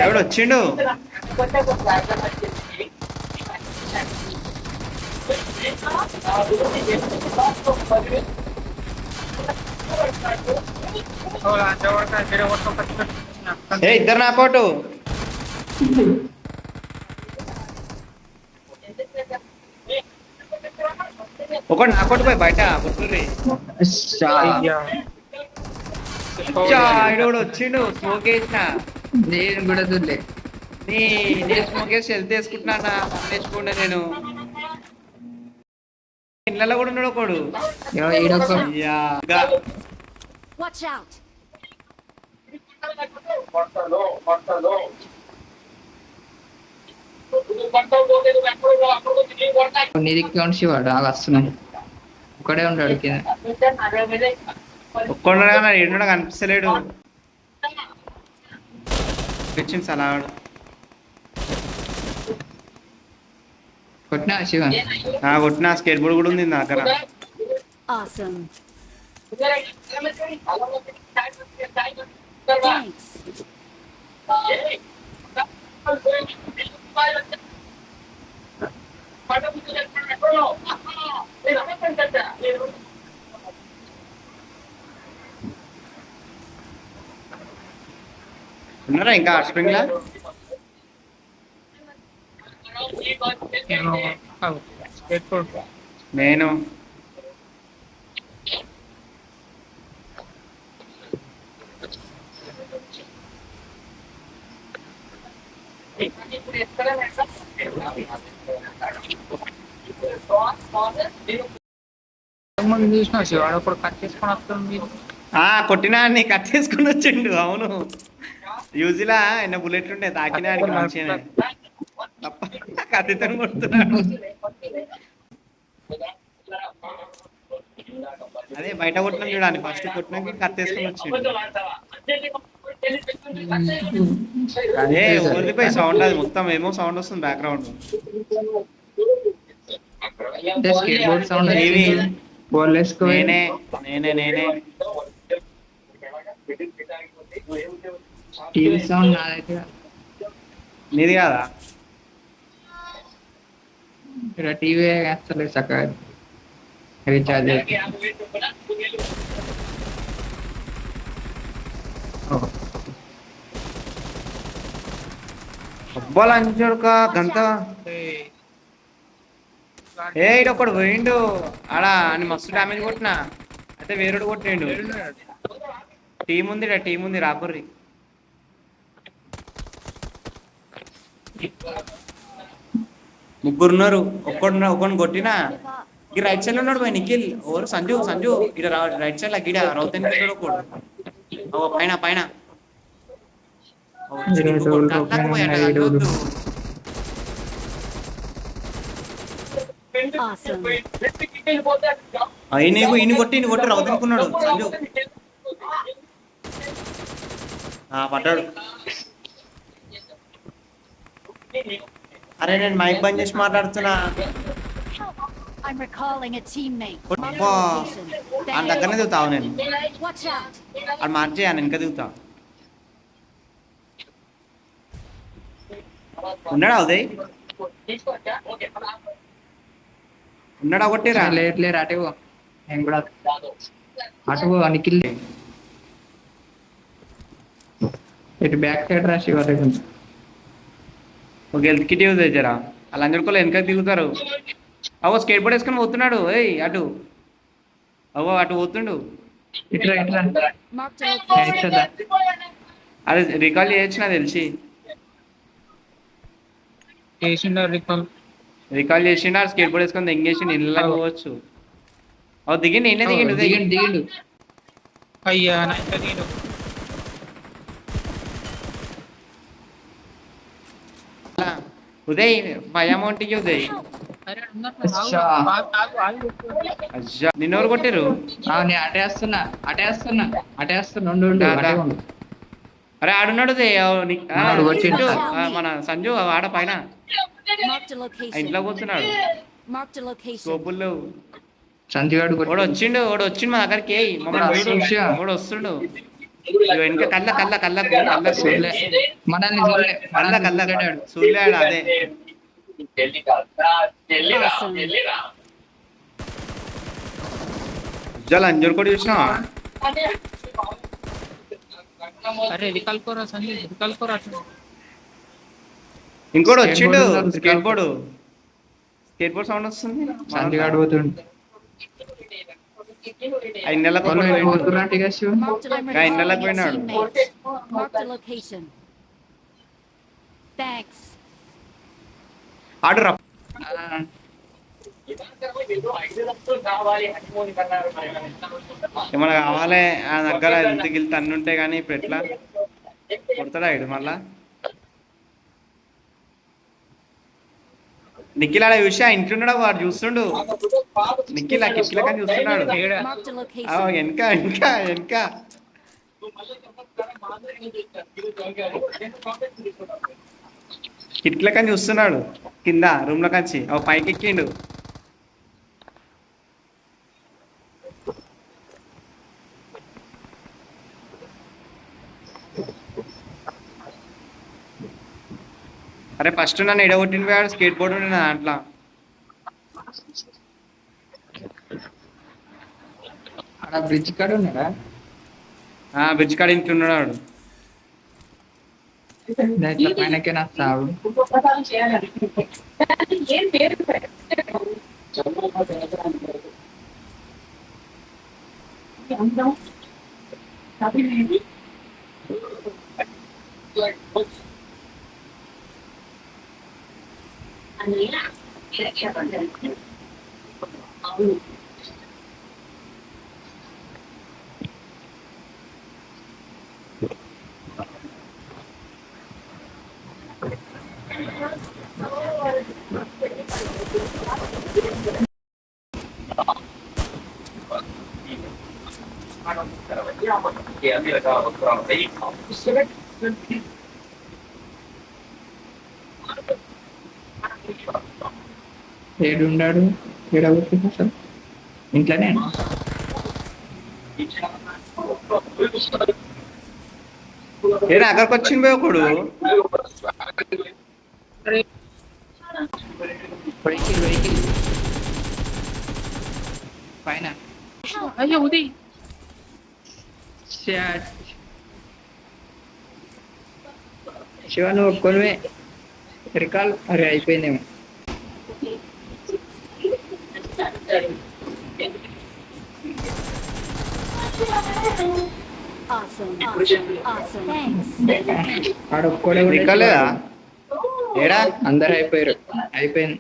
ఎవడు వచ్చిండు? ఏ ఇద్దరు నాకోటు ఒకటి నాకోటి పోయి బయట కొట్టుర్రి. ఇడు వచ్చిండు స్మోక్ వేసిన. నేను కూడా చూడలే. నేను స్మోక్ వేసి హెల్త్ వేసుకుంటున్నా వేసుకుంటే నేను ఇళ్ళలో కూడా ఉన్నాడు ఒకడు. వాడు బాగా వస్తున్నాయి. ఒక్కడే ఉంటాడు కింద. ఒక్కడుగా ఎన్నడూ కనిపిస్తలేడు. వచ్చింది సలాడు కొట్టినా శివ కొట్టిన స్కేట్ బోర్డ్ కూడా ఉంది నా దగ్గర. ఉన్నారా ఇంకా స్ప్రింగ్ లా? నేను చూసిన శివాడు అప్పుడు కట్ చేసుకొని వస్తుంది. కొట్టినా అన్ని కట్ చేసుకుని వచ్చిండు. అవును యూజిలా ఎన్న బుల్లెట్ ఉంటే తాకినా మంచిగా తప్ప కత్తితో కొడుతున్నాడు. అదే బయట కొట్టినాం చూడండి. ఫస్ట్ కొట్టినాక కత్తేసుకుని వచ్చిండు. అదే ఓడిపోయి సౌండ్ అది మొత్తం ఏమో సౌండ్ వస్తుంది బ్యాక్గ్రౌండ్. నేనే నేనే నేనే టీవీ సౌండ్ నాదైతే నీది కాదా? ఇక్కడ టీవీ వేస్తలేదు చక్కగా రీఛార్జ్. అబ్బాలంచోడుక గంత ఒకడు పోయిండు ఆడ అని మస్తు డామేజ్ కొట్టినా. అయితే వేరుడు కొట్టిండు. టీం ఉంది రాకుర్రి. ముగ్గురున్నారు. ఒకడిని కొట్టినా ఈ రైట్ సైడ్ లో ఉన్నాడు పోయి నిఖిల్. ఓరు సంజు ఇక్కడ రైట్ సైడ్ లా గిడ రౌతన్ ఒకడు పైన పైన ఇన్ని కొట్టి రౌతనుకున్నాడు సంజు. పడ్డాడు. అరే నేను మైక్ బంద్ చేసి మాట్లాడుతున్నా. దగ్గరనే దిగుతావు. నేను అది మార్చేయాను వెనక దిగుతా. ఉన్నాడా ఉదయ్? ఉన్నాడా? కొట్టిరా లేరు అటు నేను కూడా అటు నిఖిల్ ఇటు బ్యాక్ సైడ్ రాసి వాళ్ళకి ఒక హెల్త్ కిట్ యూజ్ చేశారా? అలా అందరికోళ్ళు వెనక దిగుతారు. అవో స్కేట్ బోర్డ్ వేసుకొని పోతున్నాడు. అటు అటు పోతుండు. అదే రికాల్ చేయొచ్చు నాకు తెలిసి. రికాల్ చేసిండు. స్కేట్ బోర్డ్ వేసుకొని ఎంగేసిండు. ఇళ్ళ పోవచ్చు. దిగిండు. నిన్నే దిగిండు. అయ్యా ఉదయ్ మై అమౌంట్ ఉదయ్. నిన్నెవరు కొట్టారు? నేను అటేస్తున్నా. అరే ఆడున్నాడు మన సంజు ఆడ పైన ఇంట్లో పోతున్నాడు. సోపుల్లో సంజుగాడు వచ్చిండు మా దగ్గరికి. మమ్మల్ని వస్తుండు. ఇగో వెనక కళ్ళకు చూడలే మనల్ని చూడలే కళ్ళకు చూడలేడు అదే Awesome. ఉజ్జాలు అంజూరు కూడా చూసినావా అరే ఇది కలుకోరా సంజయ్, ఇది కలుకోరా. ఇంకోటి Skateboard వచ్చిండు ఉన్నారు, స్కేట్ బోర్డ్ సౌండ్ వస్తుంది సంజయ్ గాడు పోతుండు 5 నెలలకు ఒకటి పోయిండు. పోతున్నట్టుగా Shiva Marked a Guy, location. nalak poinaadu. Teammate. Marked a location. Thanks. ఆడు రా ఏమన్నా కావాలి ఆ దగ్గర ఎంత గిల్త అన్ని ఉంటాయి కానీ ఇప్పుడు ఎట్లా కొడతాడా ఇడు మళ్ళా నిఖిల్ ఆడ చూసి ఆ ఇంట్లున్నాడు వాడు చూస్తుండు నిఖిల్ ఆ కిటికీల కానీ చూస్తున్నాడు Marked a ఆ, location. వెనక కిటికీల కానీ చూస్తున్నాడు కింద రూమ్ లో కంచి పైకి ఎక్కిండు అరే ఫస్ట్ నన్ను ఎడగొట్టిన పోయాడు స్కేట్ బోర్డు ఉండే నా దాంట్లో ఆడ బ్రిడ్జ్ కాడ ఉన్నాడా బ్రిడ్జ్ కాడ ఇంట్లో ఉన్నాడు వాడు ఇట్లా పైనకే నా సాగు ఏడున్నాడు ఏడవుతుంది అసలు ఇంట్లోనే ఏడా అక్కడికి వచ్చింది పోయి ఒకడు వెహికల్ పైన అయ్యో ఉదయ్, Shit. శివ నువ్వు ఒక్కనివే రికాల్ అరే అయిపోయిందేమో Awesome. Awesome. Thanks. ఆడ ఒక్కడే దిక్కలేదా ఏడా అందరు అయిపోయారు అయిపోయింది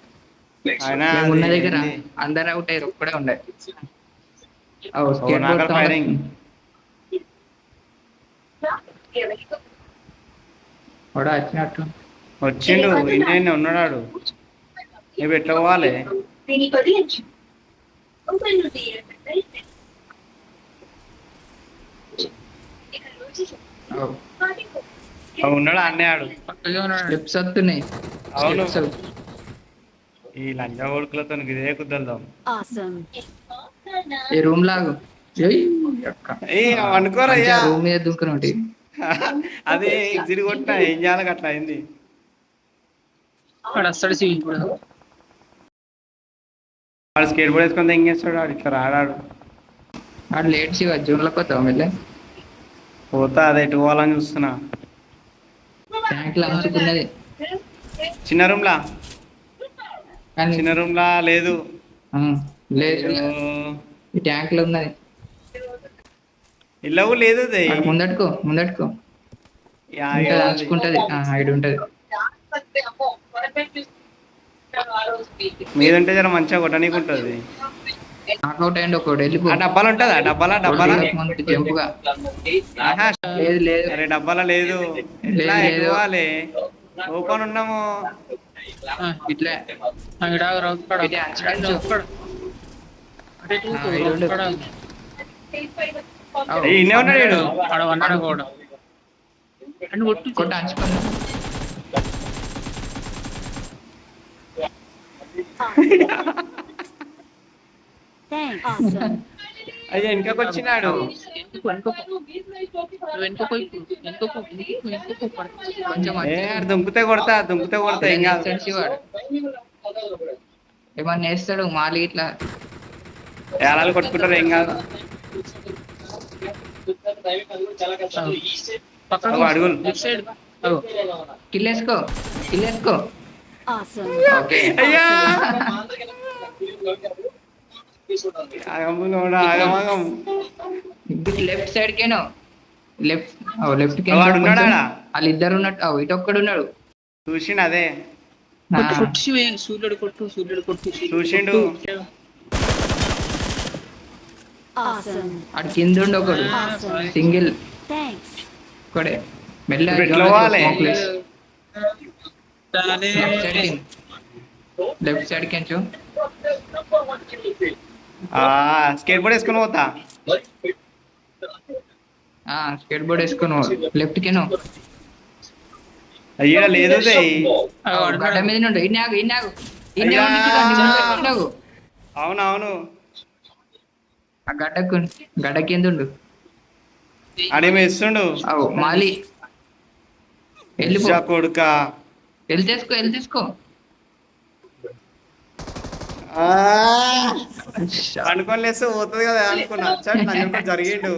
ఆయన మేము ఉన్న దగ్గర అందరు అవుట్ అయ్యారు ఒక్కడే ఉండే నాగర్ ఫైరింగ్ కూడా వచ్చినట్టు వచ్చిండు ఇండియన్ ఉన్నాడు ఇప్పుడు ఎట్లా పోవాలి ఉన్నాడు అన్నాడు పక్కగా ఉన్నాడు. స్టెప్స్ వస్తున్నాయి అవును. Steps. ఈ లంజా కొడుకులతో ఇదే కుద్దలుదాం Awesome. ఈ రూమ్ లాగు ఏ అనుకోరయ్యా రూమ్ మీద దుంకుని అదే ఎగ్జిట్ కొట్టినా ఏం చేయాలి అట్లా అయింది వాడు వస్తాడు సివి ఇప్పుడు. వాడు స్కేట్ బోర్డ్ వేసుకొని ఏం చేస్తాడు వాడు ఇట్లా రాడాడు ఆడు లేట్ శివ జూన్లోకి వస్తావు మళ్ళీ పోతా అదే ఎటు పోవాలని చూస్తున్నా ట్యాంక్ లో అంచుకున్నది చిన్న రూమ్ లా కానీ చిన్న రూమ్ లా లేదు లేదు ఈ ట్యాంక్ లో ఉన్నది ఇల్లవు లేదు అది. అటు ముందట్టుకో యా, ఉంటది, యా, అంచుకుంటది ఇటు ఉంటది మీద ఉంటే జర మంచిగా కొట్టనీకి ఉంటుంది నాకౌట్ అయ్యండి ఒకటి వెళ్ళిపో ఆ డబ్బాలు ఉంటుందా డబ్బాలా జంపుగా ఆహా, లేదు లేదు అరే డబ్బాలా లేదు ఎట్లా లేదు. ఎటు పోవాలి ఓపెన్ ఉన్నాము ఇట్లా ఈడ ఆగురా, ఒక్కడ. ఇది అంచు. ఒక్కడ. అటు ఇటు ఆ, ఈడ ఉండు. ఒక్కడ. అవు. ఏయ్, ఇన్నే ఉన్నాడు ఈడు. ఆడ వన్నాడు కూడా. అని కొట్టు. కొట్ట అంచుకున్నా Thanks. Awesome. అయ్యా వెనకకి వచ్చినాడు వెనుకకు కొంచెం ఏ దుంకుతే కొడతా ఏం కాదు. వేస్తాడు శివాడు. ఏమన్నా వేస్తాడు మాలి ఇట్లా. ఏడాలు కొట్టుకుంటారు ఏం కాదు. పక్కకు అడుగులు. లెఫ్ట్ సైడ్ కిల్లేసుకో. Awesome. ఓకే అయ్యా ఆగము నోడా, ఆగమాగం. లెఫ్ట్ సైడ్ కేనో లెఫ్ట్ లెఫ్ట్ వాడు ఉన్నాడా ఆడ? వాళ్ళు ఇద్దరు ఉన్నట్టు ఇటు ఒక్కడు ఉన్నాడు. చూసిండు అదే ఆ, కొట్టు సూర్యుడు కొట్టు చూసిండు. Awesome. అటు కింద ఉండి ఒకడు Awesome. Single Thanks. ఒకడే మెల్ల ఇప్పుడు ఎట్లా పోవాలి? లెఫ్ట్ సైడ్ కెంచు. స్కేట్ బోర్డ్ వేసుకొని పోతా. స్కేట్ బోర్డ్ వేసుకుని లెఫ్ట్ కెను అయ్యా లేదు గడ్డ మీద నుండు. ఇన్నాగు అయ్యా. ఇన్నాగు అవునవును. ఆ గడ్డ కింద ఉండు. అడేమో ఇస్తుండు. అవు మాలి వెళ్ళిపో. ఇచ్చా కొడుకా. వెళ్ళి తీసుకో అనుకోని లేస్తే పోతుంది కదా అనుకున్నా. చట్ నాకు జరిగిండు.